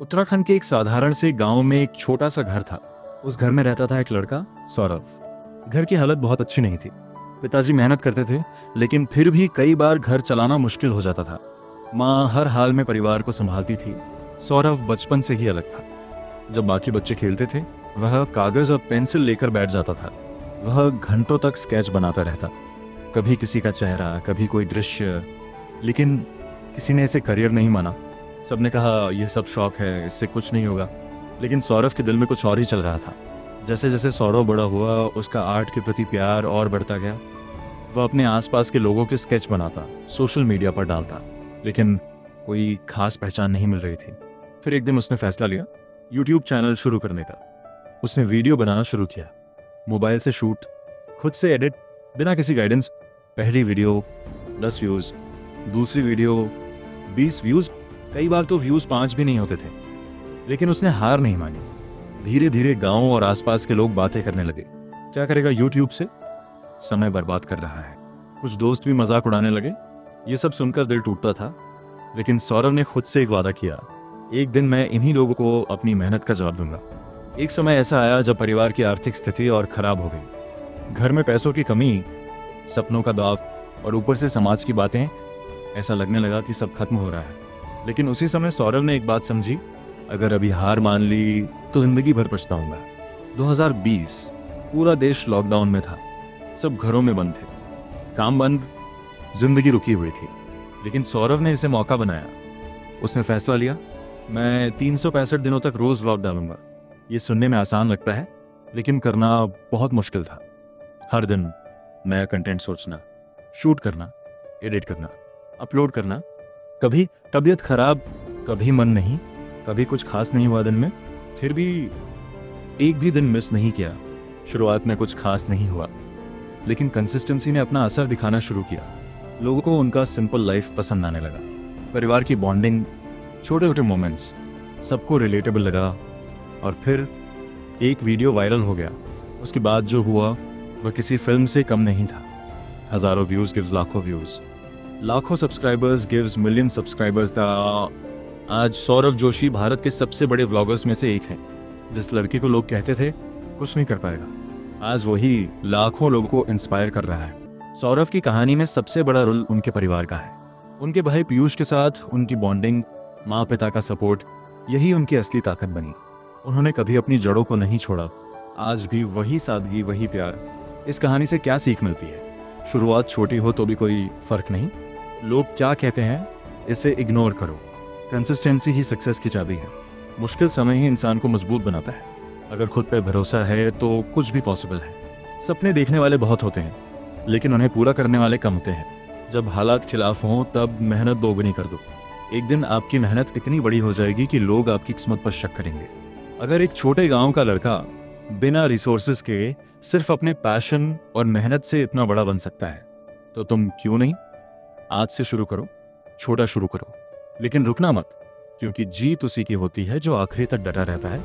उत्तराखंड के एक साधारण से गांव में एक छोटा सा घर था। उस घर में रहता था एक लड़का, सौरभ। घर की हालत बहुत अच्छी नहीं थी। पिताजी मेहनत करते थे, लेकिन फिर भी कई बार घर चलाना मुश्किल हो जाता था। माँ हर हाल में परिवार को संभालती थी। सौरभ बचपन से ही अलग था। जब बाकी बच्चे खेलते थे, वह कागज और पेंसिल लेकर बैठ जाता था। वह घंटों तक स्केच बनाता रहता, कभी किसी का चेहरा, कभी कोई दृश्य। लेकिन किसी ने इसे करियर नहीं माना। सबने कहा यह सब शौक है, इससे कुछ नहीं होगा। लेकिन सौरभ के दिल में कुछ और ही चल रहा था। जैसे जैसे सौरभ बड़ा हुआ, उसका आर्ट के प्रति प्यार और बढ़ता गया। वह अपने आसपास के लोगों के स्केच बनाता, सोशल मीडिया पर डालता, लेकिन कोई खास पहचान नहीं मिल रही थी। फिर एक दिन उसने फैसला लिया यूट्यूब चैनल शुरू करने का। उसने वीडियो बनाना शुरू किया, मोबाइल से शूट, खुद से एडिट, बिना किसी गाइडेंस। पहली वीडियो 10 व्यूज़, दूसरी वीडियो 20 व्यूज़, कई बार तो व्यूज़ 5 भी नहीं होते थे। लेकिन उसने हार नहीं मानी। धीरे धीरे गांव और आसपास के लोग बातें करने लगे, क्या करेगा यूट्यूब से, समय बर्बाद कर रहा है। कुछ दोस्त भी मजाक उड़ाने लगे। ये सब सुनकर दिल टूटता था। लेकिन सौरभ ने खुद से एक वादा किया, एक दिन मैं इन्हीं लोगों को अपनी मेहनत का जवाब दूंगा। एक समय ऐसा आया जब परिवार की आर्थिक स्थिति और खराब हो गई। घर में पैसों की कमी, सपनों का दबाव और ऊपर से समाज की बातें। ऐसा लगने लगा कि सब खत्म हो रहा है। लेकिन उसी समय सौरभ ने एक बात समझी, अगर अभी हार मान ली तो जिंदगी भर पछताऊंगा। 2020 पूरा देश लॉकडाउन में था। सब घरों में बंद थे, काम बंद, जिंदगी रुकी हुई थी। लेकिन सौरभ ने इसे मौका बनाया। उसने फैसला लिया, मैं 365 दिनों तक रोज व्लॉग डालूंगा। ये सुनने में आसान लगता है, लेकिन करना बहुत मुश्किल था। हर दिन नया कंटेंट सोचना, शूट करना, एडिट करना, अपलोड करना। कभी तबीयत खराब, कभी मन नहीं, कभी कुछ खास नहीं हुआ दिन में, फिर भी एक भी दिन मिस नहीं किया। शुरुआत में कुछ खास नहीं हुआ, लेकिन कंसिस्टेंसी ने अपना असर दिखाना शुरू किया। लोगों को उनका सिंपल लाइफ पसंद आने लगा। परिवार की बॉन्डिंग, छोटे छोटे मोमेंट्स, सबको रिलेटेबल लगा। और फिर एक वीडियो वायरल हो गया। उसके बाद जो हुआ वह किसी फिल्म से कम नहीं था। हजारों व्यूज गिव्स लाखों व्यूज, लाखों सब्सक्राइबर्स गिव्स मिलियन सब्सक्राइबर्स। आज सौरभ जोशी भारत के सबसे बड़े व्लॉगर्स में से एक हैं। जिस लड़के को लोग कहते थे कुछ नहीं कर पाएगा, आज वही लाखों लोगों को इंस्पायर कर रहा है। सौरभ की कहानी में सबसे बड़ा रोल उनके परिवार का है। उनके भाई पीयूष के साथ उनकी बॉन्डिंग, माँ पिता का सपोर्ट, यही उनकी असली ताकत बनी। उन्होंने कभी अपनी जड़ों को नहीं छोड़ा। आज भी वही सादगी, वही प्यार। इस कहानी से क्या सीख मिलती है? शुरुआत छोटी हो तो भी कोई फर्क नहीं। लोग क्या कहते हैं इसे इग्नोर करो। कंसिस्टेंसी ही सक्सेस की चाबी है। मुश्किल समय ही इंसान को मजबूत बनाता है। अगर खुद पे भरोसा है तो कुछ भी पॉसिबल है। सपने देखने वाले बहुत होते हैं, लेकिन उन्हें पूरा करने वाले कम होते हैं। जब हालात खिलाफ हों तब मेहनत दोगुनी कर दो। एक दिन आपकी मेहनत इतनी बड़ी हो जाएगी कि लोग आपकी किस्मत पर शक करेंगे। अगर एक छोटे गांव का लड़का बिना रिसोर्सेज के सिर्फ अपने पैशन और मेहनत से इतना बड़ा बन सकता है, तो तुम क्यों नहीं? आज से शुरू करो, छोटा शुरू करो, लेकिन रुकना मत, क्योंकि जीत उसी की होती है जो आखिरी तक डटा रहता है।